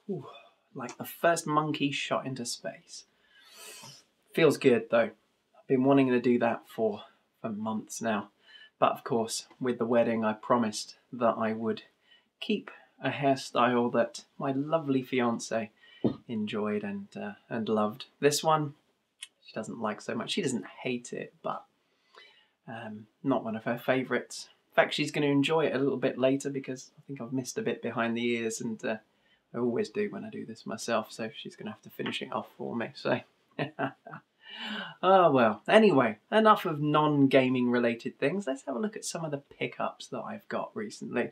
Ooh, like the first monkey shot into space. Feels good though. I've been wanting to do that for months now. But of course, with the wedding, I promised that I would keep a hairstyle that my lovely fiance enjoyed and loved. This one, she doesn't like so much. She doesn't hate it, but not one of her favourites. In fact, she's going to enjoy it a little bit later because I think I've missed a bit behind the ears, and I always do when I do this myself, so she's going to have to finish it off for me. So, oh well. Anyway, enough of non-gaming related things. Let's have a look at some of the pickups that I've got recently.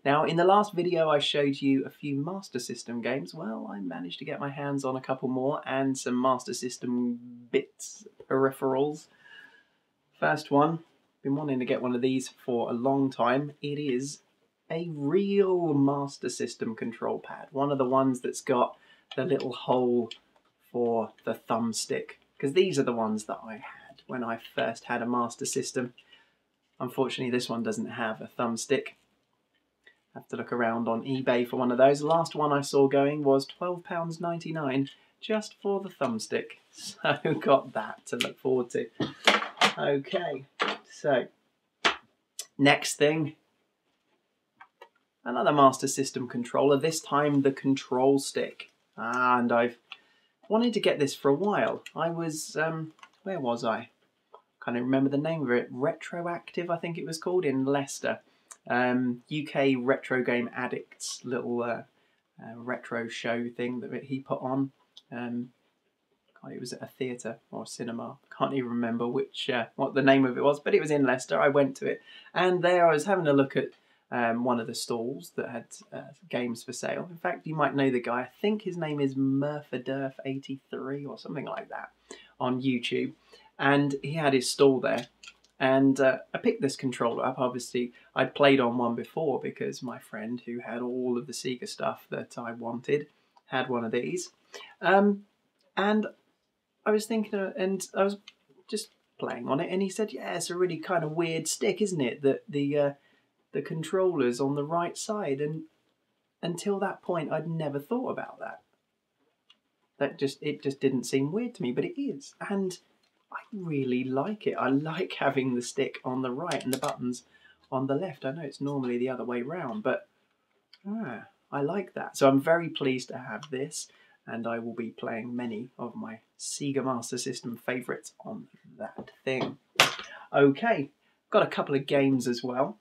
Now, in the last video I showed you a few Master System games. Well, I managed to get my hands on a couple more and some Master System bits, peripherals. First one, been wanting to get one of these for a long time. It is a real Master System control pad. One of the ones that's got the little hole for the thumbstick. Because these are the ones that I had when I first had a Master System. Unfortunately, this one doesn't have a thumbstick. I have to look around on eBay for one of those. The last one I saw going was £12.99 just for the thumbstick. So got that to look forward to. Okay, so next thing, another Master System controller, this time the control stick. And I've wanted to get this for a while. I was, where was I? Can't even remember the name of it. Retroactive, I think it was called, in Leicester. UK Retro Game Addicts little retro show thing that he put on. It was at a theatre or a cinema. Can't even remember which what the name of it was, but it was in Leicester. I went to it, and there I was having a look at one of the stalls that had games for sale. In fact, you might know the guy. I think his name is Murphadurf83 or something like that on YouTube, and he had his stall there. And I picked this controller up. Obviously, I'd played on one before because my friend who had all of the Sega stuff that I wanted had one of these. And I was thinking, and I was just playing on it, and he said, yeah, it's a really kind of weird stick, isn't it? That the controller's on the right side. And until that point, I'd never thought about that. It just didn't seem weird to me, but it is. And I really like it. I like having the stick on the right and the buttons on the left. I know it's normally the other way round, but I like that. So I'm very pleased to have this, and I will be playing many of my Sega Master System favourites on that thing. Okay, got a couple of games as well.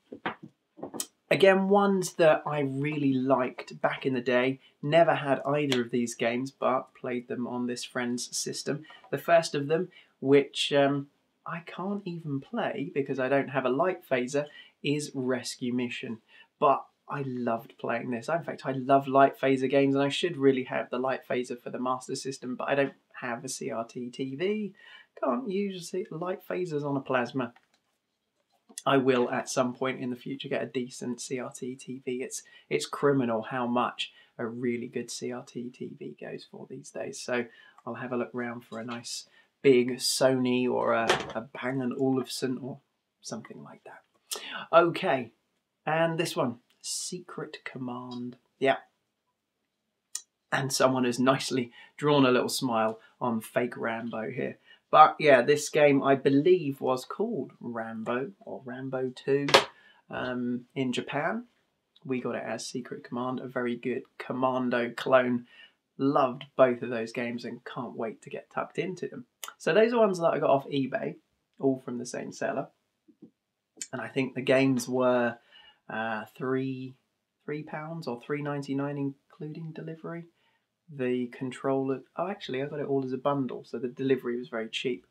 Again, ones that I really liked back in the day. Never had either of these games, but played them on this friend's system. The first of them, which I can't even play because I don't have a light phaser, is Rescue Mission. But I loved playing this. In fact, I love light phaser games, and I should really have the light phaser for the Master System, but I don't have a CRT TV. Can't use light phasers on a plasma. I will at some point in the future get a decent CRT TV. It's criminal how much a really good CRT TV goes for these days. So I'll have a look around for a nice big Sony or a Bang & Olufsen or something like that. Okay, and this one, Secret Command. Yeah. And someone has nicely drawn a little smile on fake Rambo here. But yeah, this game I believe was called Rambo or Rambo 2 in Japan. We got it as Secret Command, a very good Commando clone. Loved both of those games and can't wait to get tucked into them. So those are ones that I got off eBay, all from the same seller. And I think the games were £3 or $3.99 including delivery. The controller, oh actually I got it all as a bundle, so the delivery was very cheap.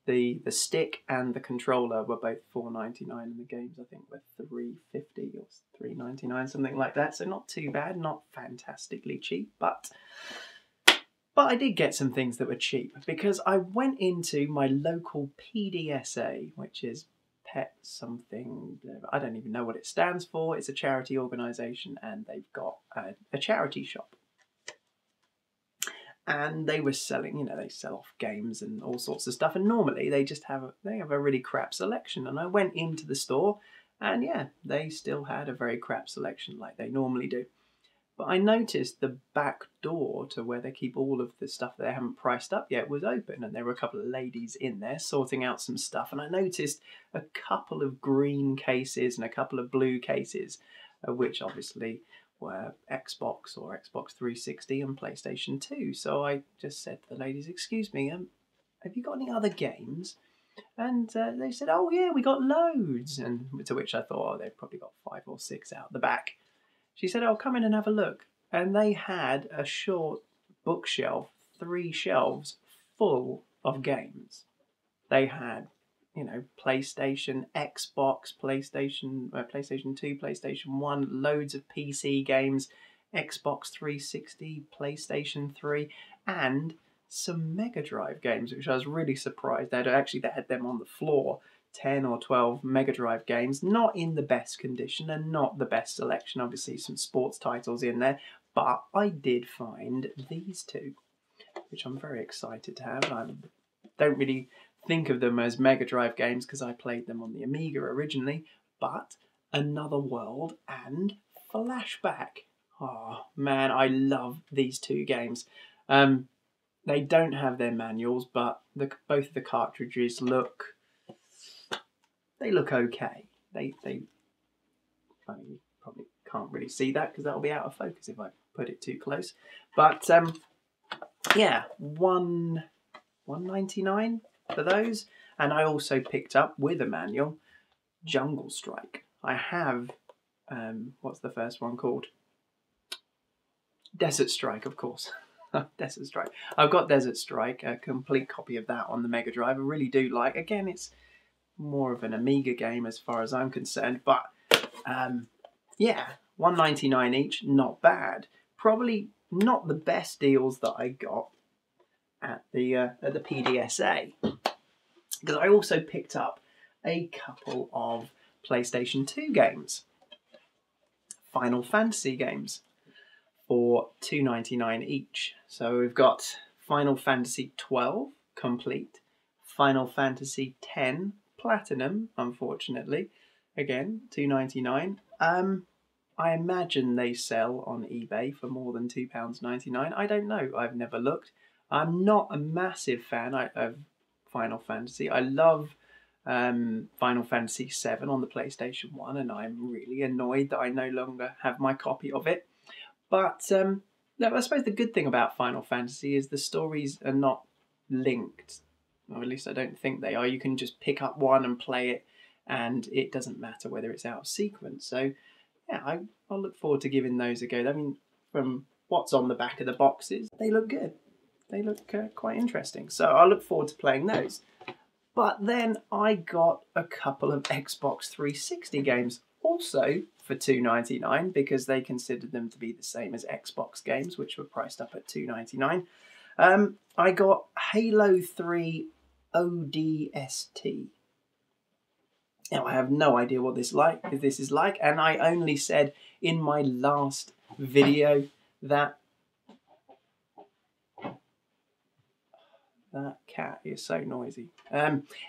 The stick and the controller were both $4.99 and the games I think were $3.50 or $3.99, something like that. So not too bad, not fantastically cheap, but I did get some things that were cheap because I went into my local PDSA, which is Pet something, I don't even know what it stands for. It's a charity organisation and they've got a charity shop. And they were selling, they sell off games and all sorts of stuff. And normally they have a really crap selection. And I went into the store and yeah, they still had a very crap selection like they normally do. But I noticed the back door to where they keep all of the stuff they haven't priced up yet was open, and there were a couple of ladies in there sorting out some stuff, and I noticed a couple of green cases and a couple of blue cases, which obviously were Xbox or Xbox 360 and PlayStation 2. So I just said to the ladies, "Excuse me, have you got any other games?" And they said, "Oh yeah, we got loads." And to which I thought, oh, they've probably got 5 or 6 out the back. She said, "Oh, come in and have a look." And they had a short bookshelf, 3 shelves full of games. They had, PlayStation, Xbox, PlayStation 2, PlayStation 1, loads of PC games, Xbox 360, PlayStation 3, and some Mega Drive games, which I was really surprised. They had them on the floor. 10 or 12 Mega Drive games, not in the best condition and not the best selection. Obviously some sports titles in there, but I did find these 2, which I'm very excited to have. I don't really think of them as Mega Drive games because I played them on the Amiga originally, but Another World and Flashback. Oh man, I love these 2 games. They don't have their manuals, but both of the cartridges look okay. They I mean, you probably can't really see that because that'll be out of focus if I put it too close. But yeah, $1.99 for those. And I also picked up with a manual Jungle Strike. I have what's the first one called? Desert Strike, of course. Desert Strike. I've got Desert Strike, a complete copy of that on the Mega Drive. I really do like. Again, it's more of an Amiga game as far as I'm concerned, but yeah, $1.99 each, not bad. Probably not the best deals that I got at the PDSA, because I also picked up a couple of PlayStation 2 games, Final Fantasy games, for $2.99 each. So we've got Final Fantasy 12 complete, Final Fantasy 10 Platinum, unfortunately, again $2.99. I imagine they sell on eBay for more than £2.99. I don't know. I've never looked. I'm not a massive fan of Final Fantasy. I love Final Fantasy 7 on the PlayStation 1, and I'm really annoyed that I no longer have my copy of it. But I suppose the good thing about Final Fantasy is the stories are not linked. Or at least I don't think they are. You can just pick up one and play it, and it doesn't matter whether it's out of sequence. So, yeah, I'll look forward to giving those a go. I mean, from what's on the back of the boxes, they look good. They look quite interesting. So I look forward to playing those. But then I got a couple of Xbox 360 games, also for $2.99, because they considered them to be the same as Xbox games, which were priced up at $2.99. I got Halo 3 ODST. Now, I have no idea what this is like, and I only said in my last video that that cat is so noisy.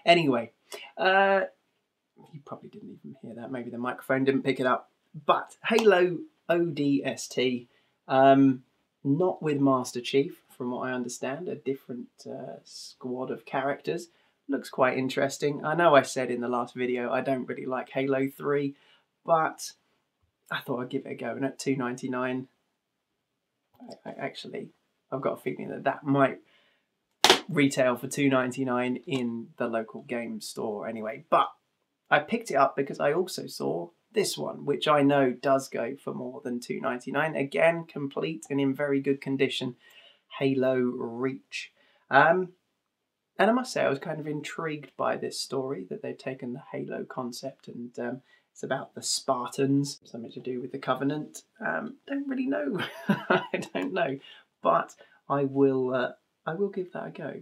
Anyway, you probably didn't even hear that. Maybe the microphone didn't pick it up. But Halo ODST, not with Master Chief, from what I understand, a different squad of characters. Looks quite interesting. I know I said in the last video I don't really like Halo 3, but I thought I'd give it a go. And at $2.99, I've got a feeling that might retail for $2.99 in the local game store anyway. But I picked it up because I also saw this one, which I know does go for more than $2.99. Again, complete and in very good condition, Halo Reach. And I must say, I was kind of intrigued by this story, that they've taken the Halo concept and it's about the Spartans, something to do with the Covenant. Don't really know. I don't know. But I will give that a go.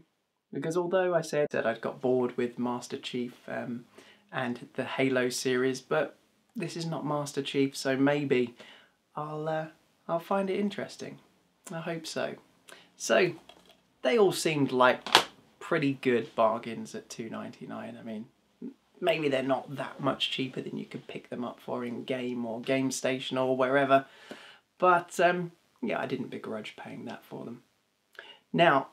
Because although I said that I'd got bored with Master Chief and the Halo series, but this is not Master Chief, so maybe I'll find it interesting. I hope so. So, they all seemed like pretty good bargains at $2.99. I mean, maybe they're not that much cheaper than you could pick them up for in Game or Game Station or wherever, But yeah, I didn't begrudge paying that for them. Now,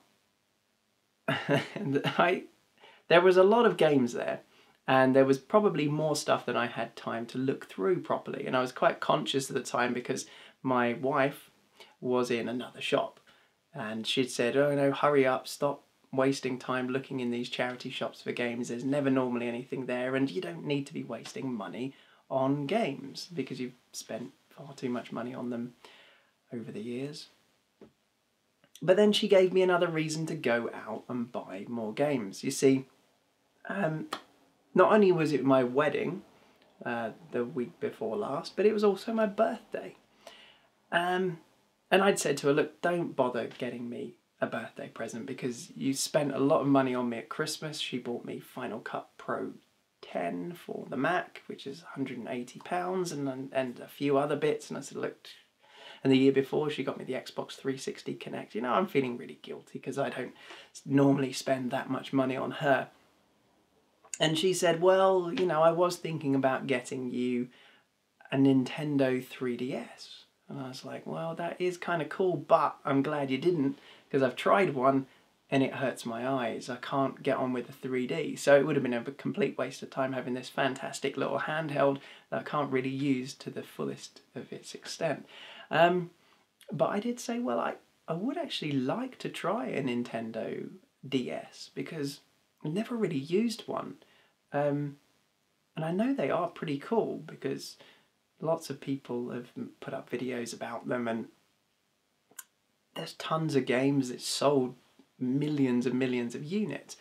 there was a lot of games there, and there was probably more stuff than I had time to look through properly. And I was quite conscious at the time because my wife was in another shop, and she'd said, "Oh no, hurry up, stop wasting time looking in these charity shops for games. There's never normally anything there, and you don't need to be wasting money on games because you've spent far too much money on them over the years." But then she gave me another reason to go out and buy more games. You see, not only was it my wedding the week before last, but it was also my birthday. And I'd said to her, look, don't bother getting me a birthday present because you spent a lot of money on me at Christmas. She bought me Final Cut Pro 10 for the Mac, which is £180, and a few other bits. And I said, look, and the year before she got me the Xbox 360 Kinect. You know, I'm feeling really guilty because I don't normally spend that much money on her. And she said, well, you know, I was thinking about getting you a Nintendo 3DS. And I was like, well, that is kind of cool, but I'm glad you didn't because I've tried one and it hurts my eyes. I can't get on with the 3D. So it would have been a complete waste of time having this fantastic little handheld that I can't really use to the fullest of its extent. But I did say, well, I would actually like to try a Nintendo DS because I've never really used one. And I know they are pretty cool because lots of people have put up videos about them, and there's tons of games. It's sold millions and millions of units.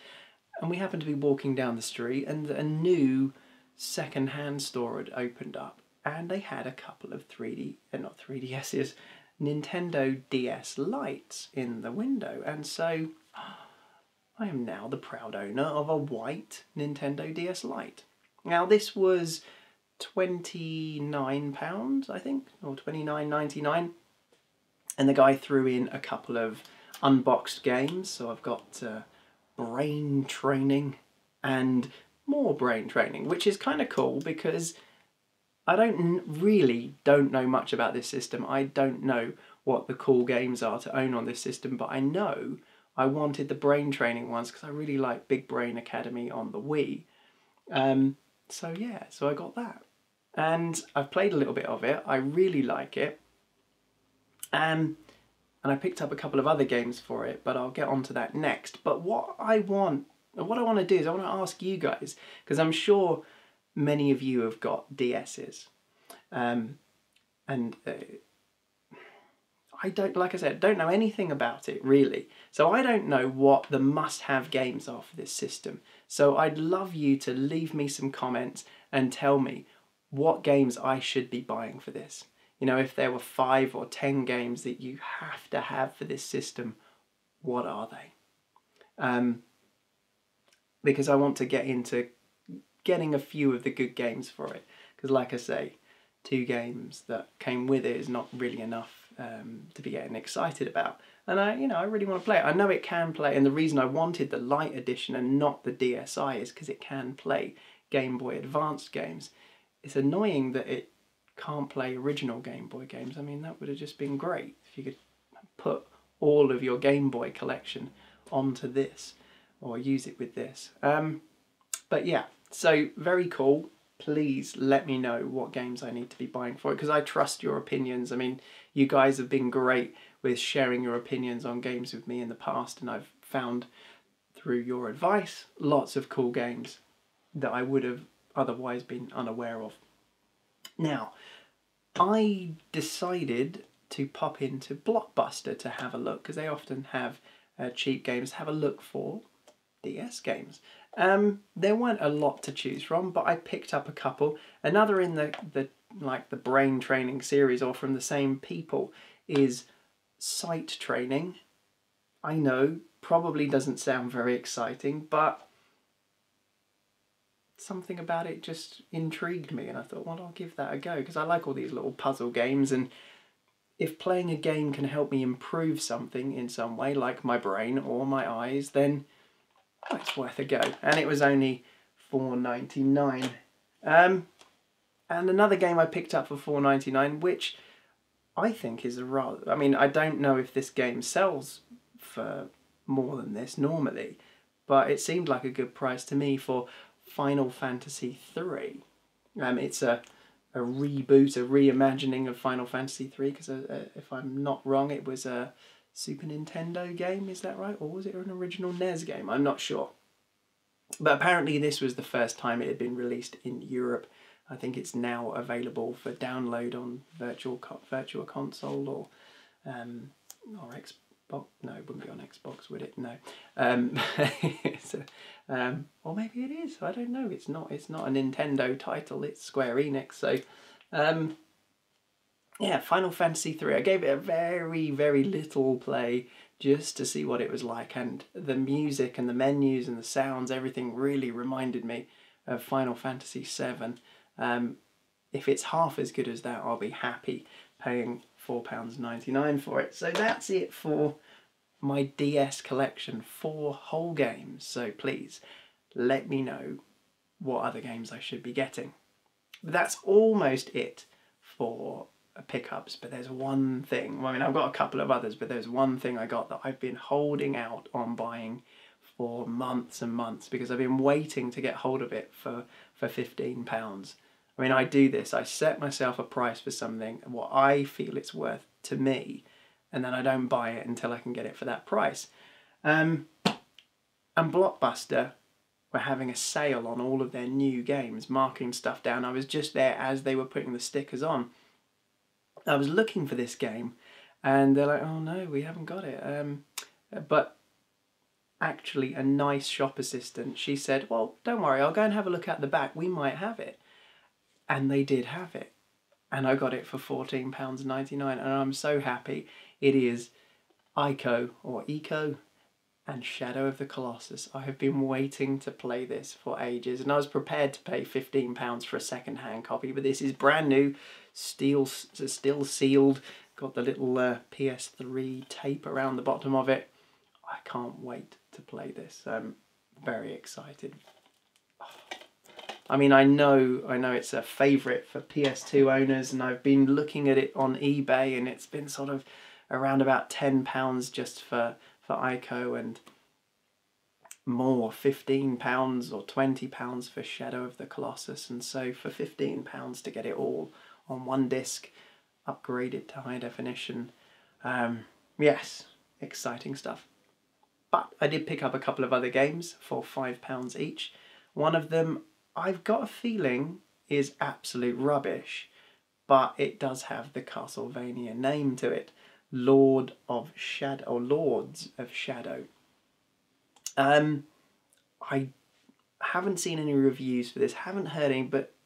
And we happened to be walking down the street and a new second-hand store had opened up, and they had a couple of 3DS's, Nintendo DS Lites in the window. And so I am now the proud owner of a white Nintendo DS Lite. Now this was £29, I think, or £29.99, and the guy threw in a couple of unboxed games. So I've got Brain Training and more Brain Training, which is kind of cool because I really don't know much about this system. I don't know what the cool games are to own on this system, but I know I wanted the Brain Training ones because I really like Big Brain Academy on the Wii. So yeah, so I got that. And I've played a little bit of it. I really like it. And I picked up a couple of other games for it, but I'll get onto that next. But what I want to do is I want to ask you guys, because I'm sure many of you have got DS's. I don't, like I said, don't know anything about it really. So I don't know what the must-have games are for this system. So I'd love you to leave me some comments and tell me what games I should be buying for this. You know, if there were 5 or 10 games that you have to have for this system, what are they? Because I want to get into getting a few of the good games for it. Because like I say, 2 games that came with it is not really enough to be getting excited about. And I really want to play it. I know it can play, and the reason I wanted the Lite edition and not the DSi is because it can play Game Boy Advanced games. It's annoying that it can't play original Game Boy games. I mean, that would have just been great if you could put all of your Game Boy collection onto this or use it with this. But yeah, so very cool. Please let me know what games I need to be buying for it, because I trust your opinions. I mean, you guys have been great with sharing your opinions on games with me in the past, and I've found through your advice lots of cool games that I would have otherwise been unaware of. Now, I decided to pop into Blockbuster to have a look, because they often have cheap games to have a look for DS games. There weren't a lot to choose from, but I picked up a couple. Another in the Brain Training series, or from the same people, is Sight Training. I know, probably doesn't sound very exciting, but something about it just intrigued me, and I thought, well, I'll give that a go, because I like all these little puzzle games, and if playing a game can help me improve something in some way, like my brain or my eyes, then it's worth a go. And it was only $4.99. And another game I picked up for $4.99, which I think is a rather... I mean, I don't know if this game sells for more than this normally, but it seemed like a good price to me for Final Fantasy III. It's a reboot, a reimagining of Final Fantasy III, because if I'm not wrong, it was a Super Nintendo game, is that right? Or was it an original NES game? I'm not sure. But apparently this was the first time it had been released in Europe. I think it's now available for download on Virtual Console or Xbox. No, it wouldn't be on Xbox, would it? No. Or maybe it is. I don't know. It's not a Nintendo title. It's Square Enix. So, yeah, Final Fantasy III. I gave it a very, very little play just to see what it was like, and the music and the menus and the sounds, everything really reminded me of Final Fantasy VII. If it's half as good as that, I'll be happy paying £4.99 for it. So that's it for my DS collection, 4 whole games. So please let me know what other games I should be getting. But that's almost it for pickups, but there's one thing. Well, I mean, I've got a couple of others, but there's one thing I got that I've been holding out on buying for months and months, because I've been waiting to get hold of it for £15. I mean, I do this. I set myself a price for something, what I feel it's worth to me, and then I don't buy it until I can get it for that price. And Blockbuster were having a sale on all of their new games, marking stuff down. I was just there as they were putting the stickers on. I was looking for this game, and they're like, oh no, we haven't got it. But actually a nice shop assistant, she said, well, don't worry, I'll go and have a look at the back, we might have it. And they did have it, and I got it for £14.99, and I'm so happy. It is Ico and Shadow of the Colossus. I have been waiting to play this for ages, and I was prepared to pay £15 for a second-hand copy, but this is brand new, still sealed, got the little PS3 tape around the bottom of it. I can't wait to play this. I'm very excited. I mean, I know it's a favourite for PS2 owners, and I've been looking at it on eBay, and it's been sort of around about £10 just for Ico, and more, £15 or £20 for Shadow of the Colossus. And so for £15 to get it all on one disc, upgraded to high definition, yes, exciting stuff. But I did pick up a couple of other games for £5 each. One of them, I've got a feeling, is absolute rubbish, but it does have the Castlevania name to it. Lords of Shadow. I haven't seen any reviews for this, haven't heard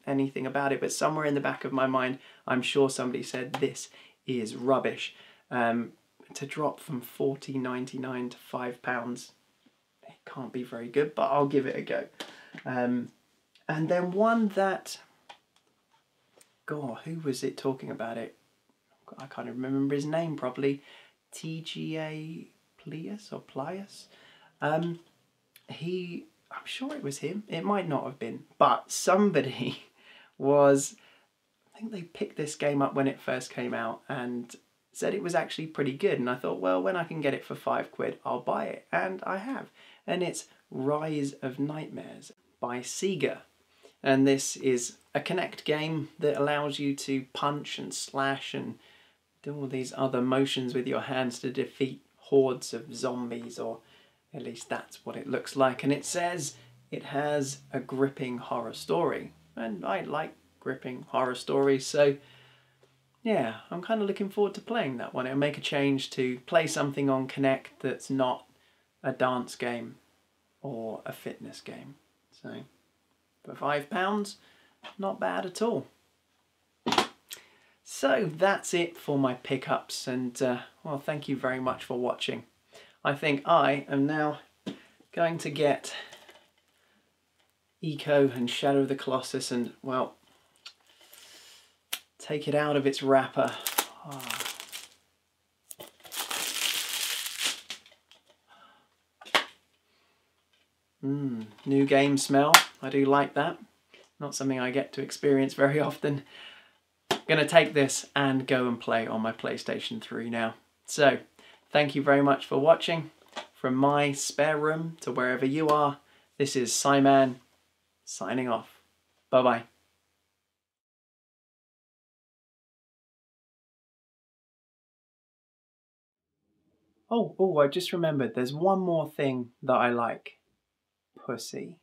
anything about it, but somewhere in the back of my mind, I'm sure somebody said this is rubbish. To drop from £40.99 to £5, it can't be very good, but I'll give it a go. And then one that, God, who was it talking about it? I can't even remember his name properly. TGA Plius or Plius. I'm sure it was him. It might not have been, but somebody was, I think they picked this game up when it first came out and said it was actually pretty good. And I thought, well, when I can get it for £5, I'll buy it. And I have. And it's Rise of Nightmares by Sega. And this is a Kinect game that allows you to punch and slash and do all these other motions with your hands to defeat hordes of zombies, or at least that's what it looks like. And it says it has a gripping horror story. And I like gripping horror stories, so yeah, I'm kind of looking forward to playing that one. It'll make a change to play something on Kinect that's not a dance game or a fitness game. So for £5, not bad at all. So that's it for my pickups, and well, thank you very much for watching. I think I am now going to get Ico and Shadow of the Colossus and, well, take it out of its wrapper. Oh. New game smell. I do like that. Not something I get to experience very often. going to take this and go and play on my PlayStation 3 now. So, thank you very much for watching. From my spare room to wherever you are, this is Simon signing off. Bye-bye. Oh, I just remembered there's one more thing that I like. Pussy.